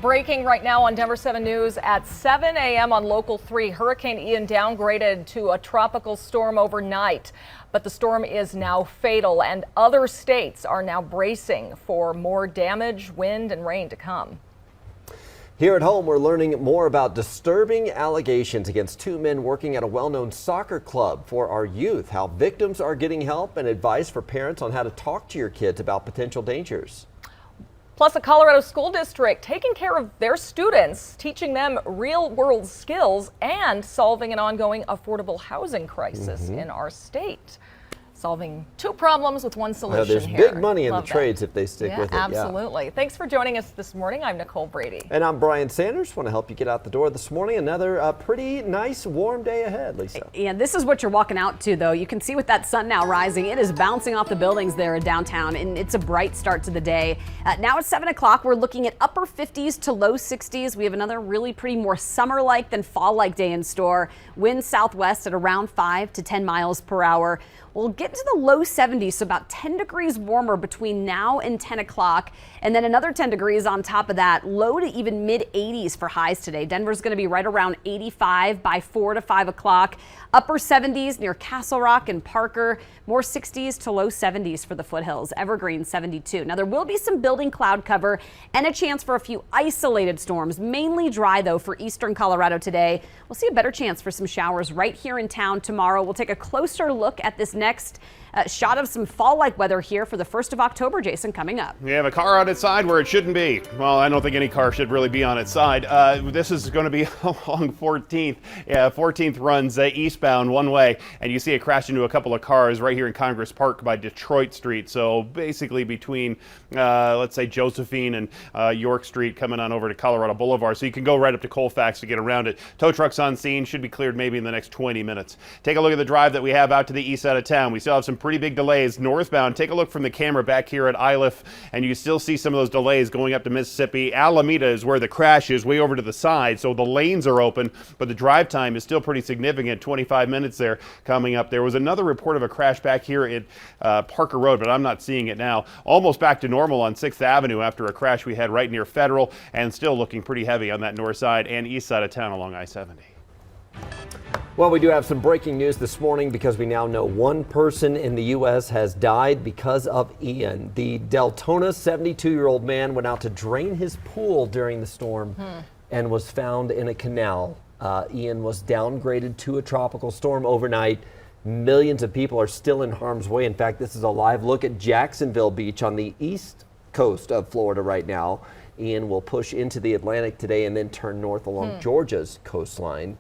Breaking right now on Denver 7 News at 7 a.m. on Local 3, Hurricane Ian downgraded to a tropical storm overnight. But the storm is now fatal, and other states are now bracing for more damage, wind, and rain to come. Here at home, we're learning more about disturbing allegations against two men working at a well-known soccer club for our youth, how victims are getting help, and advice for parents on how to talk to your kids about potential dangers. Plus, a Colorado school district taking care of their students, teaching them real-world skills, and solving an ongoing affordable housing crisis in our state. Solving two problems with one solution there's here. Big money in the trades if they stick with it. Absolutely. Yeah. Thanks for joining us this morning. I'm Nicole Brady. And I'm Brian Sanders. Want to help you get out the door this morning. Another pretty nice warm day ahead, Lisa. And this is what you're walking out to, though. You can see with that sun now rising, it is bouncing off the buildings there in downtown, and it's a bright start to the day. Now at 7 o'clock, we're looking at upper 50s to low 60s. We have another really pretty more summer-like than fall-like day in store. Winds southwest at around 5 to 10 miles per hour. We'll get into the low 70s, so about 10 degrees warmer between now and 10 o'clock. And then another 10 degrees on top of that, low to even mid 80s for highs today. Denver's going to be right around 85 by 4 to 5 o'clock. Upper 70s near Castle Rock and Parker. More 60s to low 70s for the foothills. Evergreen 72. Now there will be some building cloud cover and a chance for a few isolated storms. Mainly dry though for eastern Colorado today. We'll see a better chance for some showers right here in town tomorrow. We'll take a closer look at this next shot of some fall-like weather here for the 1st of October, Jason, coming up. We have a car on its side where it shouldn't be. Well, I don't think any car should really be on its side. This is going to be along 14th. 14th runs eastbound one way, and you see it crash into a couple of cars right here in Congress Park by Detroit Street. So basically between, let's say, Josephine and York Street coming on over to Colorado Boulevard. So you can go right up to Colfax to get around it. Tow trucks on scene, should be cleared maybe in the next 20 minutes. Take a look at the drive that we have out to the east side of town. We still have some pretty big delays northbound. Take a look from the camera back here at Iliff, and you still see some of those delays going up to Mississippi. Alameda is where the crash is, way over to the side, so the lanes are open, but the drive time is still pretty significant, 25 minutes there coming up. There was another report of a crash back here at Parker Road, but I'm not seeing it now. Almost back to normal on 6th Avenue after a crash we had right near Federal, and still looking pretty heavy on that north side and east side of town along I-70. Well, we do have some breaking news this morning because we now know one person in the U.S. has died because of Ian. The Deltona 72-year-old man went out to drain his pool during the storm and was found in a canal. Ian was downgraded to a tropical storm overnight. Millions of people are still in harm's way. In fact, this is a live look at Jacksonville Beach on the east coast of Florida right now. Ian will push into the Atlantic today and then turn north along Georgia's coastline.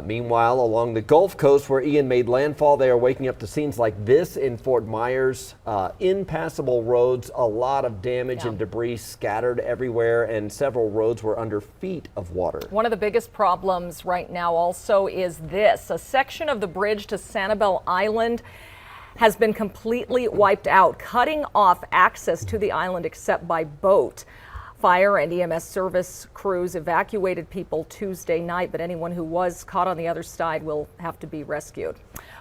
Meanwhile, along the Gulf Coast where Ian made landfall, they are waking up to scenes like this in Fort Myers. Impassable roads, a lot of damage and debris scattered everywhere, and several roads were under feet of water. One of the biggest problems right now also is this. A section of the bridge to Sanibel Island has been completely wiped out, cutting off access to the island except by boat. Fire and EMS service crews evacuated people Tuesday night, but anyone who was caught on the other side will have to be rescued.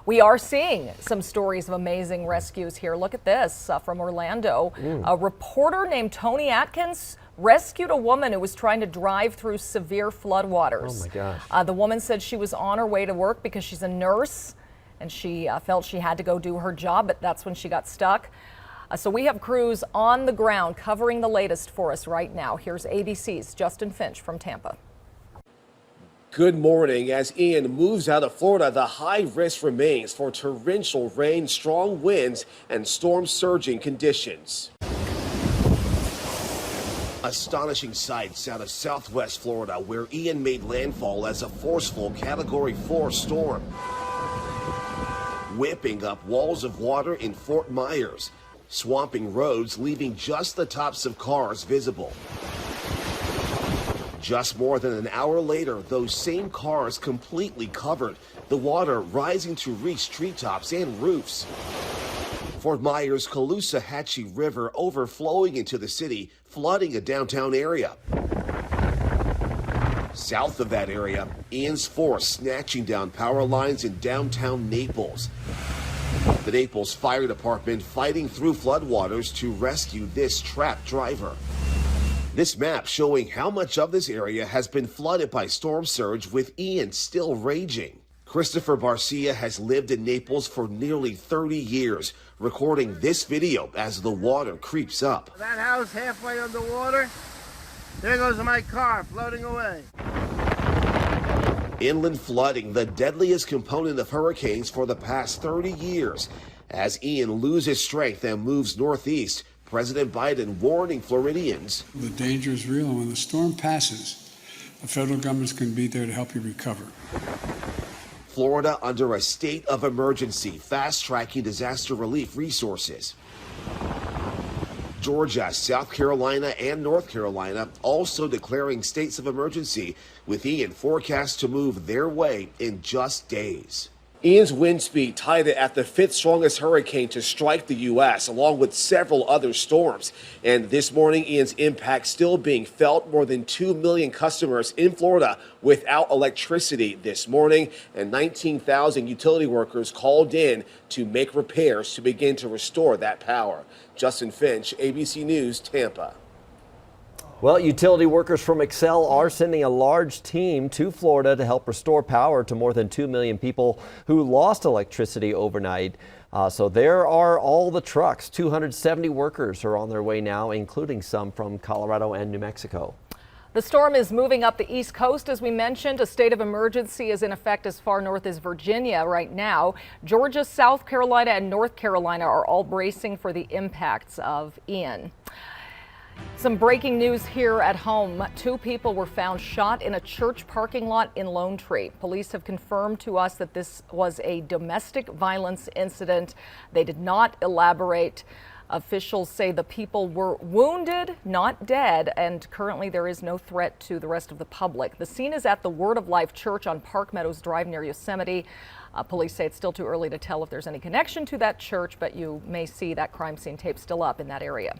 We are seeing some stories of amazing rescues here. Look at this from Orlando. A reporter named Tony Atkins rescued a woman who was trying to drive through severe floodwaters. Oh my gosh. The woman said she was on her way to work because she's a nurse and she felt she had to go do her job, but that's when she got stuck. So we have crews on the ground covering the latest for us right now. Here's ABC's Justin Finch from Tampa. Good morning. As Ian moves out of Florida, the high risk remains for torrential rain, strong winds, and storm surging conditions. Astonishing sights out of southwest Florida, where Ian made landfall as a forceful Category 4 storm, whipping up walls of water in Fort Myers, swamping roads, leaving just the tops of cars visible. Just more than an hour later, those same cars completely covered, the water rising to reach treetops and roofs. Fort Myers' Caloosahatchee River overflowing into the city, flooding a downtown area. South of that area, Ian's force snatching down power lines in downtown Naples. The Naples Fire Department fighting through floodwaters to rescue this trapped driver. This map showing how much of this area has been flooded by storm surge, with Ian still raging. Christopher Barcia has lived in Naples for nearly 30 years, recording this video as the water creeps up. That house halfway underwater, there goes my car floating away. Inland flooding, the deadliest component of hurricanes for the past 30 years. As Ian loses strength and moves northeast, President Biden warning Floridians. The danger is real, and when the storm passes, the federal government's going to be there to help you recover. Florida under a state of emergency, fast-tracking disaster relief resources. Georgia, South Carolina, and North Carolina also declaring states of emergency, with Ian forecast to move their way in just days. Ian's wind speed tied it at the 5th strongest hurricane to strike the U.S., along with several other storms. And this morning, Ian's impact still being felt. More than 2 million customers in Florida without electricity this morning, and 19,000 utility workers called in to make repairs to begin to restore that power. Justin Finch, ABC News, Tampa. Well, utility workers from Excel are sending a large team to Florida to help restore power to more than 2 million people who lost electricity overnight. So there are all the trucks. 270 workers are on their way now, including some from Colorado and New Mexico. The storm is moving up the East Coast, as we mentioned. A state of emergency is in effect as far north as Virginia right now. Georgia, South Carolina, and North Carolina are all bracing for the impacts of Ian. Some breaking news here at home. 2 people were found shot in a church parking lot in Lone Tree. Police have confirmed to us that this was a domestic violence incident. They did not elaborate. Officials say the people were wounded, not dead, and currently there is no threat to the rest of the public. The scene is at the Word of Life Church on Park Meadows Drive near Yosemite. Police say it's still too early to tell if there's any connection to that church, but you may see that crime scene tape still up in that area.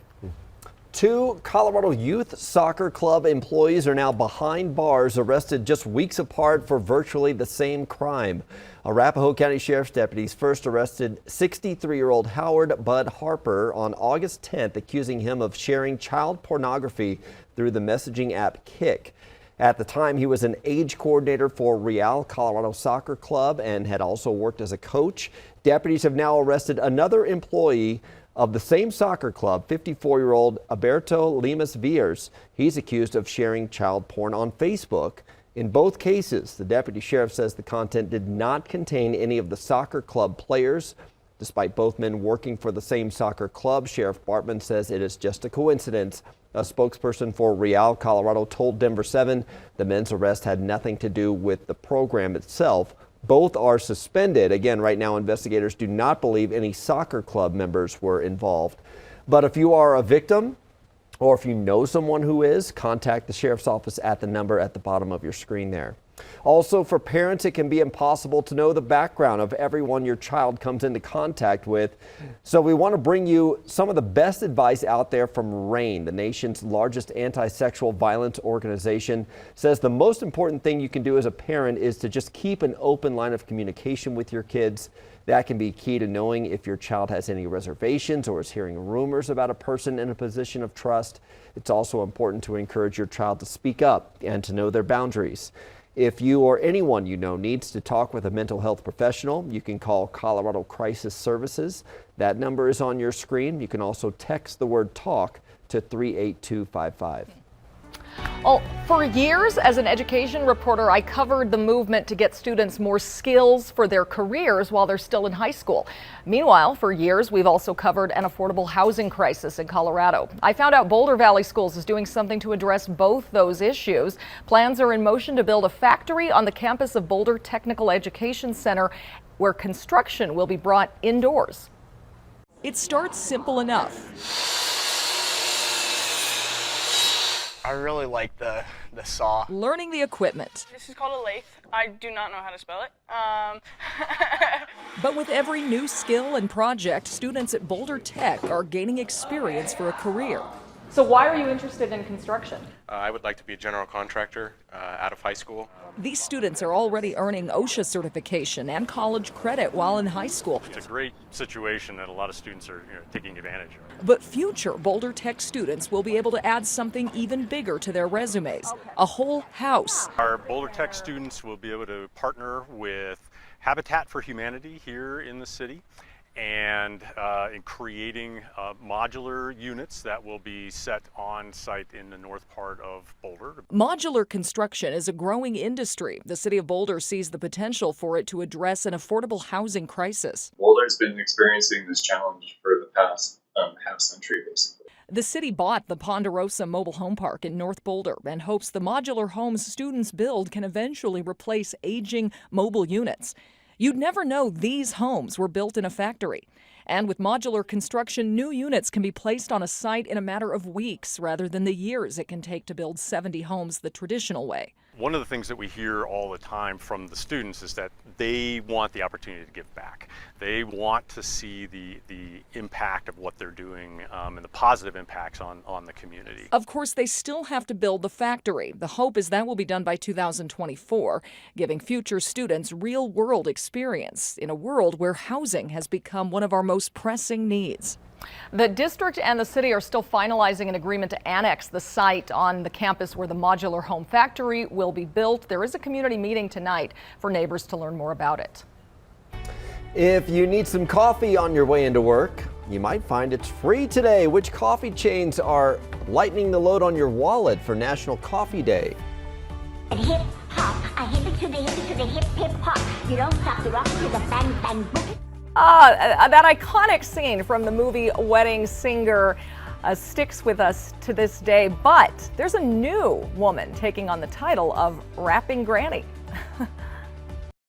2 Colorado Youth Soccer Club employees are now behind bars, arrested just weeks apart for virtually the same crime. Arapahoe County Sheriff's deputies first arrested 63-year-old Howard Bud Harper on August 10th, accusing him of sharing child pornography through the messaging app Kik. At the time, he was an age coordinator for Real Colorado Soccer Club and had also worked as a coach. Deputies have now arrested another employee of the same soccer club, 54-year-old Alberto Lemus Viers. He's accused of sharing child porn on Facebook. In both cases, the deputy sheriff says the content did not contain any of the soccer club players. Despite both men working for the same soccer club, Sheriff Bartman says it is just a coincidence. A spokesperson for Real Colorado told Denver 7 the men's arrest had nothing to do with the program itself. Both are suspended. Again, right now, investigators do not believe any soccer club members were involved. But if you are a victim, or if you know someone who is, contact the sheriff's office at the number at the bottom of your screen there. Also, for parents, it can be impossible to know the background of everyone your child comes into contact with. So we want to bring you some of the best advice out there from RAINN, the nation's largest anti-sexual violence organization. Says the most important thing you can do as a parent is to just keep an open line of communication with your kids. That can be key to knowing if your child has any reservations or is hearing rumors about a person in a position of trust. It's also important to encourage your child to speak up and to know their boundaries. If you or anyone you know needs to talk with a mental health professional, you can call Colorado Crisis Services. That number is on your screen. You can also text the word TALK to 38255. Well, for years as an education reporter, I covered the movement to get students more skills for their careers while they're still in high school. Meanwhile, for years, we've also covered an affordable housing crisis in Colorado. I found out Boulder Valley Schools is doing something to address both those issues. Plans are in motion to build a factory on the campus of Boulder Technical Education Center, where construction will be brought indoors. It starts simple enough. I really like the saw. Learning the equipment. This is called a lathe. I do not know how to spell it. But with every new skill and project, students at Boulder Tech are gaining experience for a career. So why are you interested in construction? I would like to be a general contractor out of high school. These students are already earning OSHA certification and college credit while in high school. It's a great situation that a lot of students are taking advantage of. But future Boulder Tech students will be able to add something even bigger to their resumes, a whole house. Our Boulder Tech students will be able to partner with Habitat for Humanity here in the city and in creating modular units that will be set on site in the north part of Boulder. Modular construction is a growing industry. The city of Boulder sees the potential for it to address an affordable housing crisis. Boulder's been experiencing this challenge for the past half century, basically. The city bought the Ponderosa Mobile Home Park in North Boulder and hopes the modular homes students build can eventually replace aging mobile units. You'd never know these homes were built in a factory. And with modular construction, new units can be placed on a site in a matter of weeks rather than the years it can take to build 70 homes the traditional way. One of the things that we hear all the time from the students is that they want the opportunity to give back. They want to see the impact of what they're doing and the positive impacts on the community. Of course, they still have to build the factory. The hope is that will be done by 2024, giving future students real-world experience in a world where housing has become one of our most pressing needs. The district and the city are still finalizing an agreement to annex the site on the campus where the modular home factory will be built. There is a community meeting tonight for neighbors to learn more about it. If you need some coffee on your way into work, you might find it's free today. Which coffee chains are lightening the load on your wallet for National Coffee Day? Hip hop, a hip to the hip hop. You don't stop the rock to the bang bang boogie. That iconic scene from the movie Wedding Singer sticks with us to this day, but there's a new woman taking on the title of Rapping Granny.